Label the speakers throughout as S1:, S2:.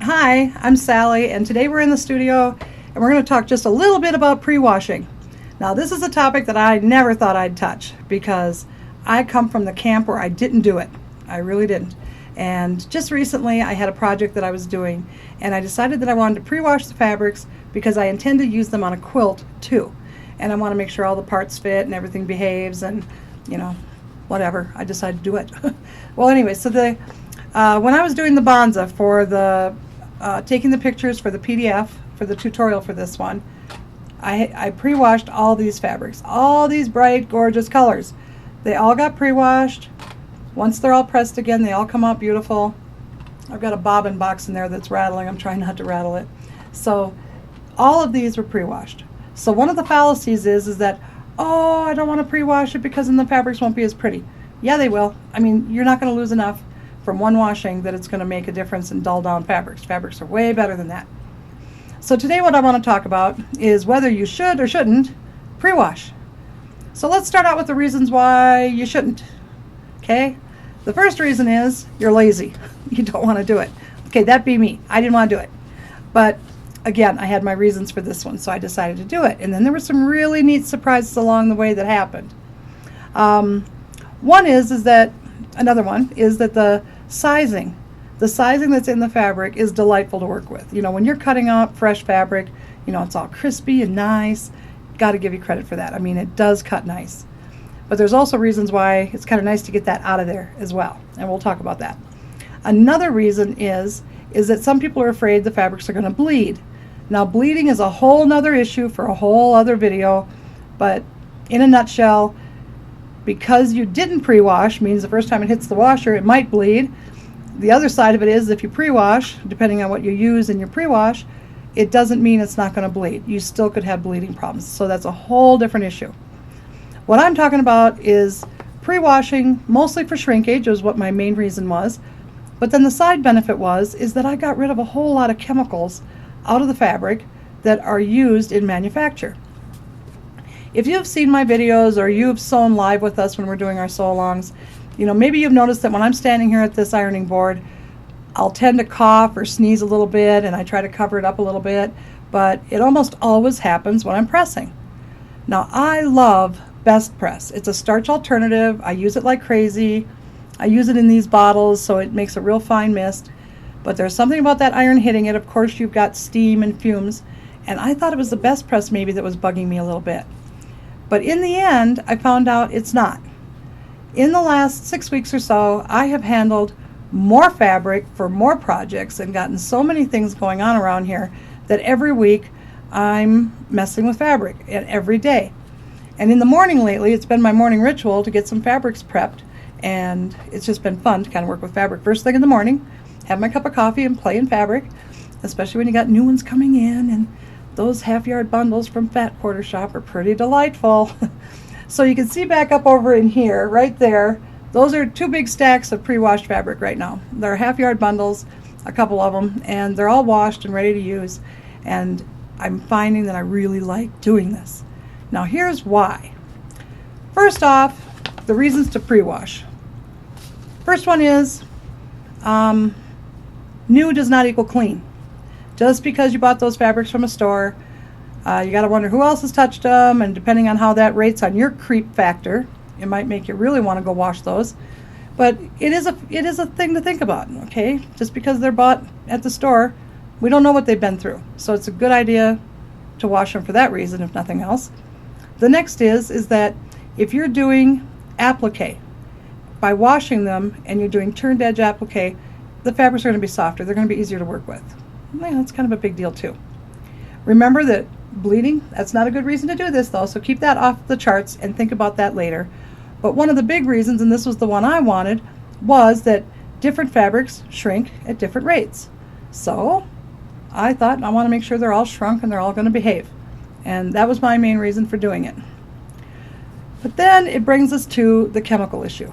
S1: Hi, I'm Sally, and today we're in the studio and we're going to talk just a little bit about pre-washing. Now, this is a topic that I never thought I'd touch because I come from the camp where I didn't do it. I really didn't. And just recently I had a project that I was doing and I decided that I wanted to pre-wash the fabrics because I intend to use them on a quilt too. And I want to make sure all the parts fit and everything behaves and, whatever. I decided to do it. Well, anyway, so when I was doing the Bonza for the taking the pictures for the PDF for the tutorial for this one, I pre-washed all these fabrics, all these bright, gorgeous colors. They all got pre-washed. Once they're all pressed again, they all come out beautiful. I've got a bobbin box in there that's rattling. I'm trying not to rattle it. So all of these were pre-washed. So one of the fallacies is that, oh, I don't want to pre-wash it because then the fabrics won't be as pretty. Yeah, they will. I mean, you're not going to lose enough from one washing that it's going to make a difference and dull down fabrics. Fabrics are way better than that. So today what I want to talk about is whether you should or shouldn't pre-wash. So let's start out with the reasons why you shouldn't. Okay? The first reason is you're lazy. You don't want to do it. Okay, that'd be me. I didn't want to do it. But again, I had my reasons for this one, so I decided to do it. And then there were some really neat surprises along the way that happened. Another one is that the sizing that's in the fabric is delightful to work with. When you're cutting up fresh fabric, it's all crispy and nice. Got to give you credit for that. I mean, it does cut nice. But there's also reasons why it's kind of nice to get that out of there as well. And we'll talk about that. Another reason is that some people are afraid the fabrics are going to bleed. Now, bleeding is a whole nother issue for a whole other video. But in a nutshell, because you didn't pre-wash means the first time it hits the washer, it might bleed. The other side of it is if you pre-wash, depending on what you use in your pre-wash, it doesn't mean it's not going to bleed. You still could have bleeding problems. So that's a whole different issue. What I'm talking about is pre-washing, mostly for shrinkage, is what my main reason was. But then the side benefit is that I got rid of a whole lot of chemicals out of the fabric that are used in manufacture. If you've seen my videos or you've sewn live with us when we're doing our sew-alongs, maybe you've noticed that when I'm standing here at this ironing board, I'll tend to cough or sneeze a little bit and I try to cover it up a little bit, but it almost always happens when I'm pressing. Now, I love Best Press. It's a starch alternative. I use it like crazy. I use it in these bottles so it makes a real fine mist, but there's something about that iron hitting it. Of course, you've got steam and fumes, and I thought it was the Best Press maybe that was bugging me a little bit. But in the end, I found out it's not. In the last 6 weeks or so, I have handled more fabric for more projects and gotten so many things going on around here that every week I'm messing with fabric, and every day. And in the morning lately, it's been my morning ritual to get some fabrics prepped, and it's just been fun to kind of work with fabric. First thing in the morning, have my cup of coffee and play in fabric, especially when you got new ones coming in, and those half-yard bundles from Fat Quarter Shop are pretty delightful. So you can see back up over in here, right there, those are 2 big stacks of pre-washed fabric right now. They're half-yard bundles, a couple of them, and they're all washed and ready to use. And I'm finding that I really like doing this. Now here's why. First off, the reasons to pre-wash. First one is, new does not equal clean. Just because you bought those fabrics from a store, you got to wonder who else has touched them, and depending on how that rates on your creep factor, it might make you really want to go wash those. But it is a thing to think about, okay? Just because they're bought at the store, we don't know what they've been through. So it's a good idea to wash them for that reason, if nothing else. The next is that if you're doing applique, by washing them and you're doing turned edge applique, the fabrics are going to be softer. They're going to be easier to work with. Well, that's kind of a big deal too. Remember that bleeding, that's not a good reason to do this though, so keep that off the charts and think about that later. But one of the big reasons, and this was the one I wanted, was that different fabrics shrink at different rates. So I thought I want to make sure they're all shrunk and they're all going to behave. And that was my main reason for doing it. But then it brings us to the chemical issue.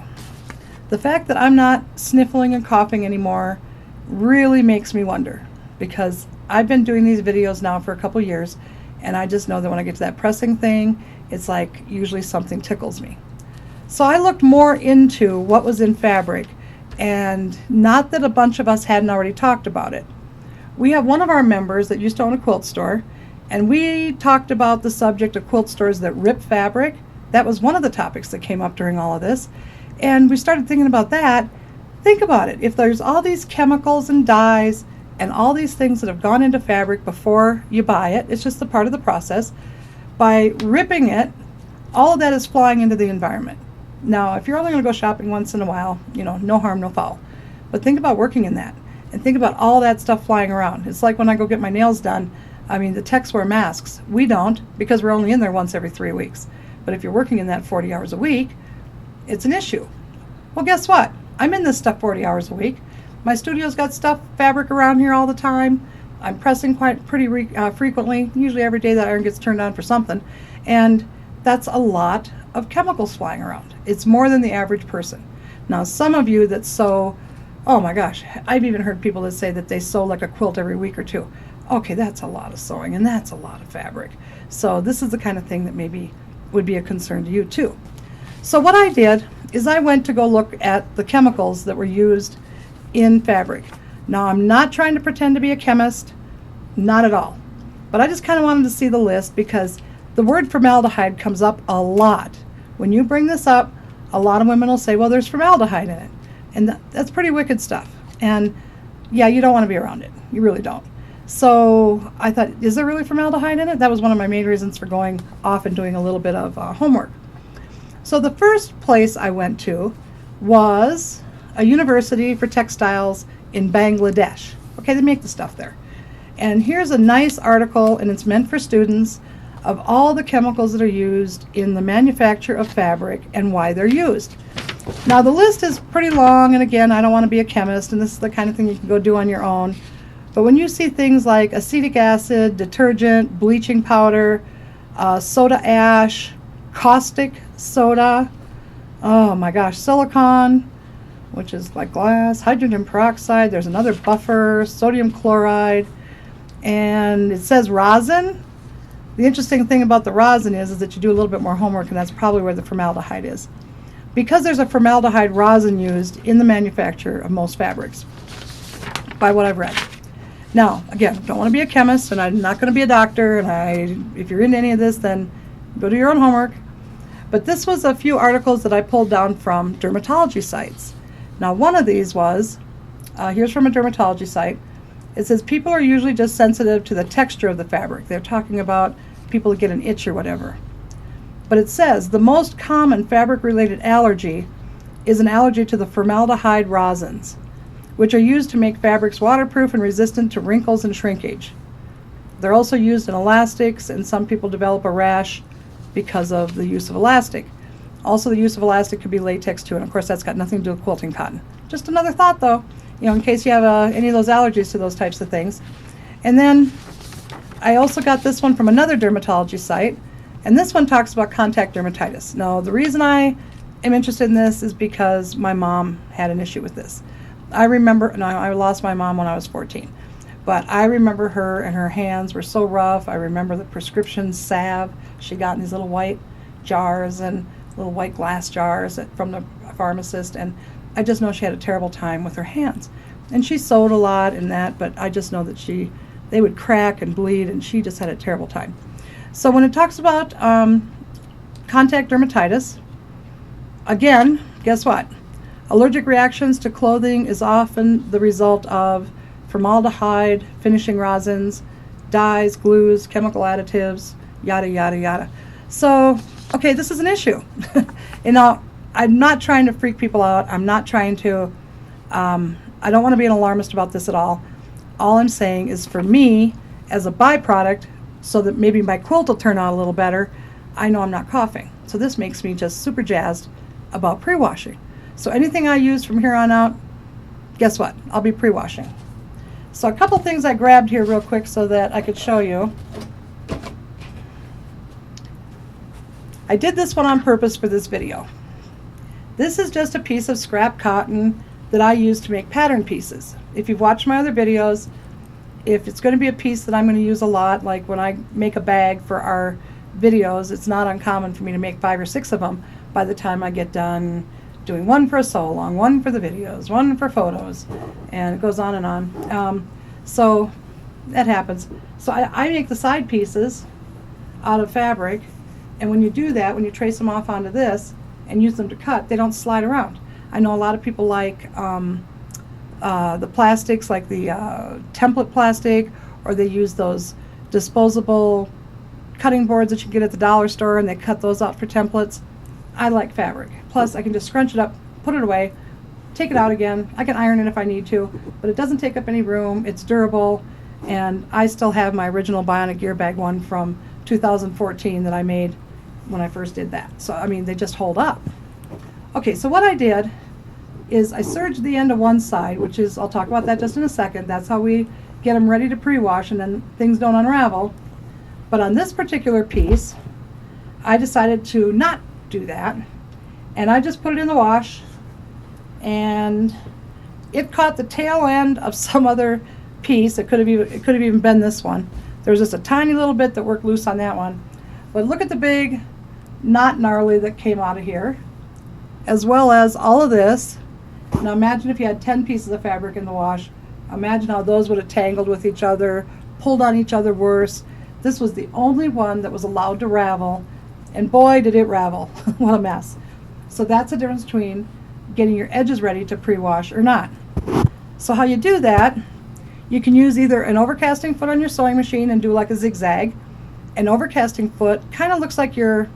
S1: The fact that I'm not sniffling and coughing anymore really makes me wonder, because I've been doing these videos now for a couple years, and I just know that when I get to that pressing thing, it's like usually something tickles me. So I looked more into what was in fabric, and not that a bunch of us hadn't already talked about it, We have one of our members that used to own a quilt store, and we talked about the subject of quilt stores that rip fabric. That was one of the topics that came up during all of this. And we started thinking about that. Think about it. If there's all these chemicals and dyes and all these things that have gone into fabric before you buy it, it's just a part of the process. By ripping it, all of that is flying into the environment. Now, if you're only going to go shopping once in a while, no harm, no foul. But think about working in that. And think about all that stuff flying around. It's like when I go get my nails done. I mean, the techs wear masks. We don't, because we're only in there once every 3 weeks. But if you're working in that 40 hours a week, it's an issue. Well, guess what? I'm in this stuff 40 hours a week. My studio's got fabric around here all the time. I'm pressing pretty frequently, usually every day that iron gets turned on for something. And that's a lot of chemicals flying around. It's more than the average person. Now, some of you that sew, oh my gosh, I've even heard people that say that they sew like a quilt every week or two. Okay, that's a lot of sewing, and that's a lot of fabric. So this is the kind of thing that maybe would be a concern to you too. So what I did is I went to go look at the chemicals that were used in fabric. Now, I'm not trying to pretend to be a chemist, not at all. But I just kind of wanted to see the list because the word formaldehyde comes up a lot. When you bring this up, a lot of women will say, well, there's formaldehyde in it. And that's pretty wicked stuff. And yeah, you don't want to be around it. You really don't. So I thought, is there really formaldehyde in it? That was one of my main reasons for going off and doing a little bit of homework. So the first place I went to was a university for textiles in Bangladesh. Okay, they make the stuff there. And here's a nice article, and it's meant for students, of all the chemicals that are used in the manufacture of fabric and why they're used. Now the list is pretty long, and again, I don't want to be a chemist, and this is the kind of thing you can go do on your own. But when you see things like acetic acid, detergent, bleaching powder, soda ash, caustic soda, oh my gosh, silicon, which is like glass, hydrogen peroxide, there's another buffer, sodium chloride, and it says rosin. The interesting thing about the rosin is that you do a little bit more homework, and that's probably where the formaldehyde is. Because there's a formaldehyde rosin used in the manufacture of most fabrics, by what I've read. Now, again, don't want to be a chemist, and I'm not going to be a doctor, and if you're into any of this, then go do your own homework. But this was a few articles that I pulled down from dermatology sites. Now, one of these was, here's from a dermatology site. It says people are usually just sensitive to the texture of the fabric. They're talking about people that get an itch or whatever. But it says the most common fabric-related allergy is an allergy to the formaldehyde rosins, which are used to make fabrics waterproof and resistant to wrinkles and shrinkage. They're also used in elastics, and some people develop a rash because of the use of elastic. Also, the use of elastic could be latex too, and of course that's got nothing to do with quilting cotton. Just another thought though, in case you have any of those allergies to those types of things. And then I also got this one from another dermatology site, and this one talks about contact dermatitis. Now, the reason I am interested in this is because my mom had an issue with this. I remember, I lost my mom when I was 14, but I remember her, and her hands were so rough. I remember the prescription salve she got in these little white jars and little white glass jars from the pharmacist, and I just know she had a terrible time with her hands. And she sewed a lot in that, but I just know that they would crack and bleed, and she just had a terrible time. So when it talks about contact dermatitis, again, guess what? Allergic reactions to clothing is often the result of formaldehyde, finishing rosins, dyes, glues, chemical additives, yada, yada, yada. So, okay, this is an issue. I'm not trying to freak people out. I'm not trying to, I don't want to be an alarmist about this at all. All I'm saying is for me, as a byproduct, so that maybe my quilt will turn out a little better, I know I'm not coughing. So this makes me just super jazzed about pre-washing. So anything I use from here on out, guess what? I'll be pre-washing. So a couple things I grabbed here real quick so that I could show you. I did this one on purpose for this video. This is just a piece of scrap cotton that I use to make pattern pieces. If you've watched my other videos, if it's going to be a piece that I'm going to use a lot, like when I make a bag for our videos, it's not uncommon for me to make 5 or 6 of them by the time I get done doing one for a sew along, one for the videos, one for photos, and it goes on and on. So that happens. So I make the side pieces out of fabric, and when you do that, when you trace them off onto this and use them to cut, they don't slide around. I know a lot of people like the plastics, like the template plastic, or they use those disposable cutting boards that you get at the dollar store, and they cut those out for templates. I like fabric. Plus, I can just scrunch it up, put it away, take it out again. I can iron it if I need to, but it doesn't take up any room. It's durable, and I still have my original Bionic Gear Bag one from 2014 that I made when I first did that. So, I mean, they just hold up. Okay, so what I did is I serged the end of one side, which is, I'll talk about that just in a second. That's how we get them ready to pre-wash, and then things don't unravel. But on this particular piece, I decided to not do that, and I just put it in the wash, and it caught the tail end of some other piece. It could have even been this one. There was just a tiny little bit that worked loose on that one. But look at the big knot gnarly that came out of here, as well as all of this. Now imagine if you had 10 pieces of fabric in the wash. Imagine how those would have tangled with each other, pulled on each other worse. This was the only one that was allowed to ravel, and boy did it ravel. What a mess. So that's the difference between getting your edges ready to pre-wash or not. So how you do that, you can use either an overcasting foot on your sewing machine and do like a zigzag. An overcasting foot kind of looks like it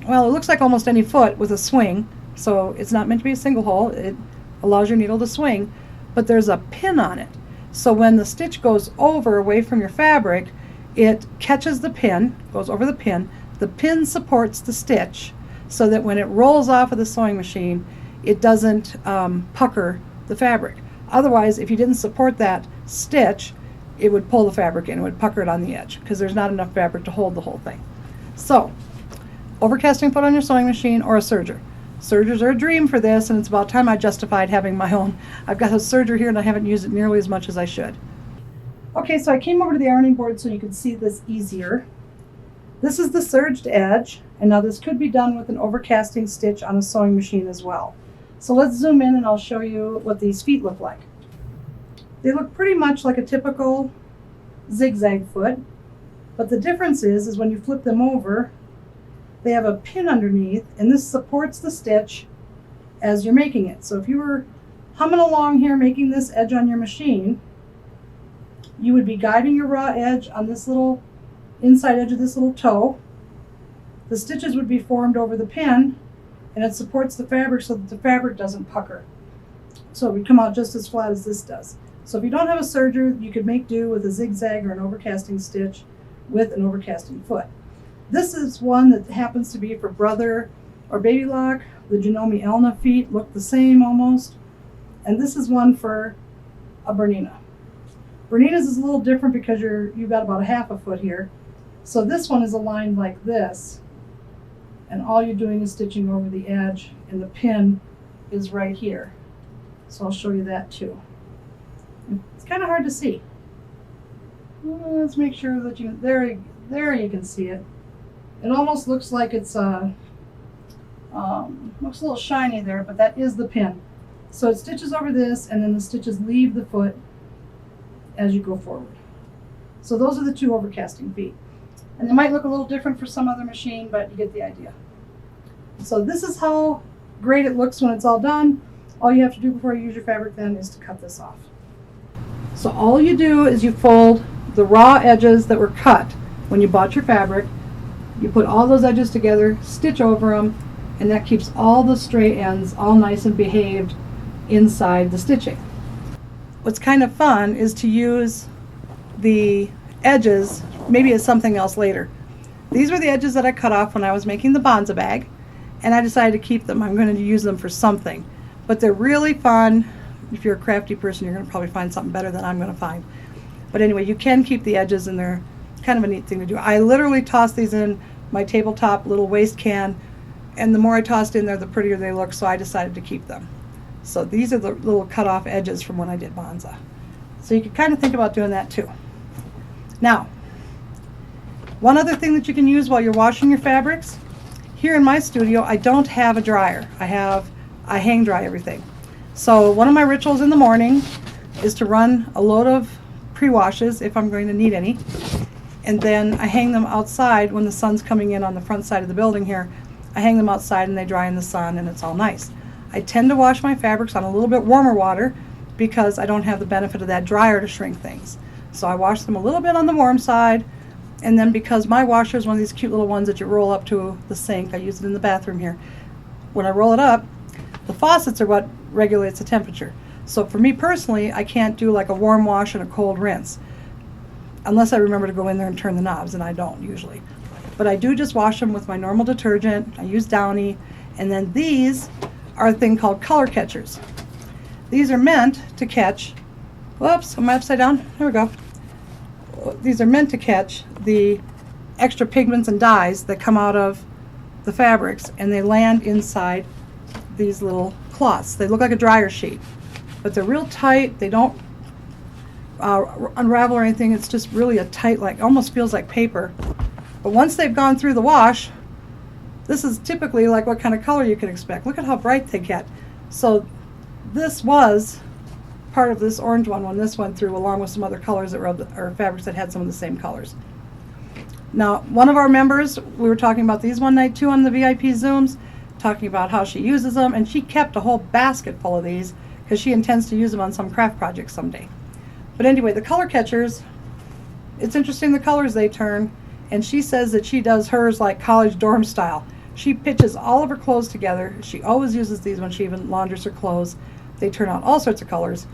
S1: looks like almost any foot with a swing. So it's not meant to be a single hole. It allows your needle to swing, but there's a pin on it. So when the stitch goes over away from your fabric, it catches the pin, goes over the pin. The pin supports the stitch so that when it rolls off of the sewing machine, it doesn't pucker the fabric. Otherwise, if you didn't support that stitch, it would pull the fabric in, it would pucker it on the edge because there's not enough fabric to hold the whole thing. So, overcasting foot on your sewing machine or a serger. Sergers are a dream for this, and it's about time I justified having my own. I've got a serger here and I haven't used it nearly as much as I should. Okay, so I came over to the ironing board so you can see this easier. This is the serged edge, and now this could be done with an overcasting stitch on a sewing machine as well. So let's zoom in and I'll show you what these feet look like. They look pretty much like a typical zigzag foot, but the difference is when you flip them over, they have a pin underneath, and this supports the stitch as you're making it. So if you were humming along here making this edge on your machine, you would be guiding your raw edge on this little inside edge of this little toe. The stitches would be formed over the pin, and it supports the fabric so that the fabric doesn't pucker. So it would come out just as flat as this does. So if you don't have a serger, you could make do with a zigzag or an overcasting stitch with an overcasting foot. This is one that happens to be for brother or baby lock. The Janome Elna feet look the same almost. And this is one for a Bernina. Bernina's is a little different because you've got about a half a foot here. So this one is aligned like this, and all you're doing is stitching over the edge, and the pin is right here. So I'll show you that too. It's kind of hard to see. Let's make sure that there you can see it. It almost looks like it's looks a little shiny there, but that is the pin. So it stitches over this, and then the stitches leave the foot as you go forward. So those are the two overcasting feet. And they might look a little different for some other machine, but you get the idea. So this is how great it looks when it's all done. All you have to do before you use your fabric then is to cut this off. So all you do is you fold the raw edges that were cut when you bought your fabric. You put all those edges together, stitch over them, and that keeps all the stray ends all nice and behaved inside the stitching. What's kind of fun is to use the edges maybe as something else later. These were the edges that I cut off when I was making the Bonza bag, and I decided to keep them. I'm going to use them for something, but they're really fun. If you're a crafty person, you're going to probably find something better than I'm going to find. But anyway, you can keep the edges, and they're kind of a neat thing to do. I literally toss these in my tabletop little waste can, and the more I tossed in there, the prettier they look, so I decided to keep them. So these are the little cut off edges from when I did Bonza. So you can kind of think about doing that too. Now, one other thing that you can use while you're washing your fabrics, here in my studio I don't have a dryer. I hang dry everything. So one of my rituals in the morning is to run a load of pre-washes if I'm going to need any. And then I hang them outside when the sun's coming in on the front side of the building here. I hang them outside and they dry in the sun and it's all nice. I tend to wash my fabrics on a little bit warmer water because I don't have the benefit of that dryer to shrink things. So I wash them a little bit on the warm side, and then because my washer is one of these cute little ones that you roll up to the sink, I use it in the bathroom here. When I roll it up, the faucets are what regulates the temperature. So for me personally, I can't do like a warm wash and a cold rinse unless I remember to go in there and turn the knobs, and I don't usually. But I do just wash them with my normal detergent. I use Downy, and then these are a thing called color catchers. These are meant to catch, whoops, am I upside down? There we go. These are meant to catch the extra pigments and dyes that come out of the fabrics, and they land inside these little cloths. They look like a dryer sheet, but they're real tight. They don't unravel or anything. It's just really a tight, like almost feels like paper. But once they've gone through the wash, this is typically like what kind of color you can expect. Look at how bright they get. So this was part of this orange one when this went through, along with some other colors that were or fabrics that had some of the same colors. Now, one of our members, we were talking about these one night too on the VIP Zooms, talking about how she uses them, and she kept a whole basket full of these because she intends to use them on some craft project someday. But anyway, the color catchers, it's interesting the colors they turn, and she says that she does hers like college dorm style. She pitches all of her clothes together. She always uses these when she even launders her clothes. They turn out all sorts of colors,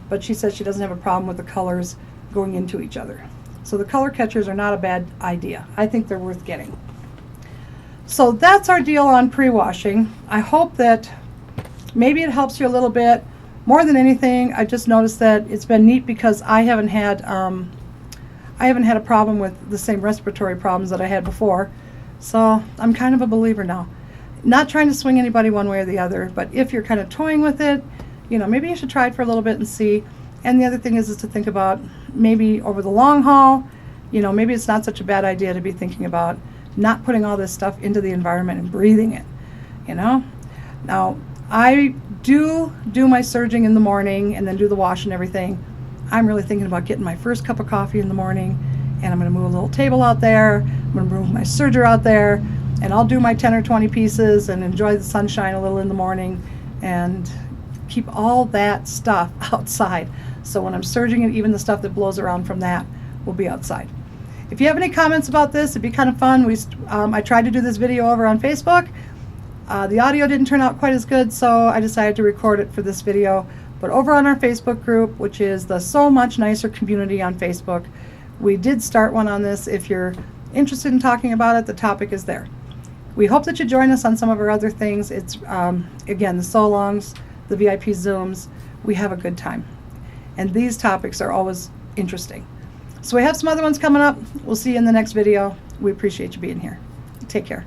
S1: but she says she doesn't have a problem with the colors going into each other. So the color catchers are not a bad idea. I think they're worth getting. So that's our deal on pre-washing. I hope that maybe it helps you a little bit. More than anything, I just noticed that it's been neat because I haven't had a problem with the same respiratory problems that I had before. So I'm kind of a believer now. Not trying to swing anybody one way or the other, but if you're kind of toying with it, you know, maybe you should try it for a little bit and see. And the other thing is to think about maybe over the long haul, you know, maybe it's not such a bad idea to be thinking about not putting all this stuff into the environment and breathing it, you know. Now, I do my surging in the morning and then do the wash and everything. I'm really thinking about getting my first cup of coffee in the morning, and I'm going to move a little table out there. I'm going to move my serger out there, and I'll do my 10 or 20 pieces and enjoy the sunshine a little in the morning and keep all that stuff outside. So when I'm surging it, even the stuff that blows around from that will be outside. If you have any comments about this, it'd be kind of fun. I tried to do this video over on Facebook. The audio didn't turn out quite as good, so I decided to record it for this video. But over on our Facebook group, which is the So Much Nicer community on Facebook, we did start one on this. If you're interested in talking about it, the topic is there. We hope that you join us on some of our other things. It's, again, the so-longs, the VIP Zooms. We have a good time. And these topics are always interesting. So we have some other ones coming up. We'll see you in the next video. We appreciate you being here. Take care.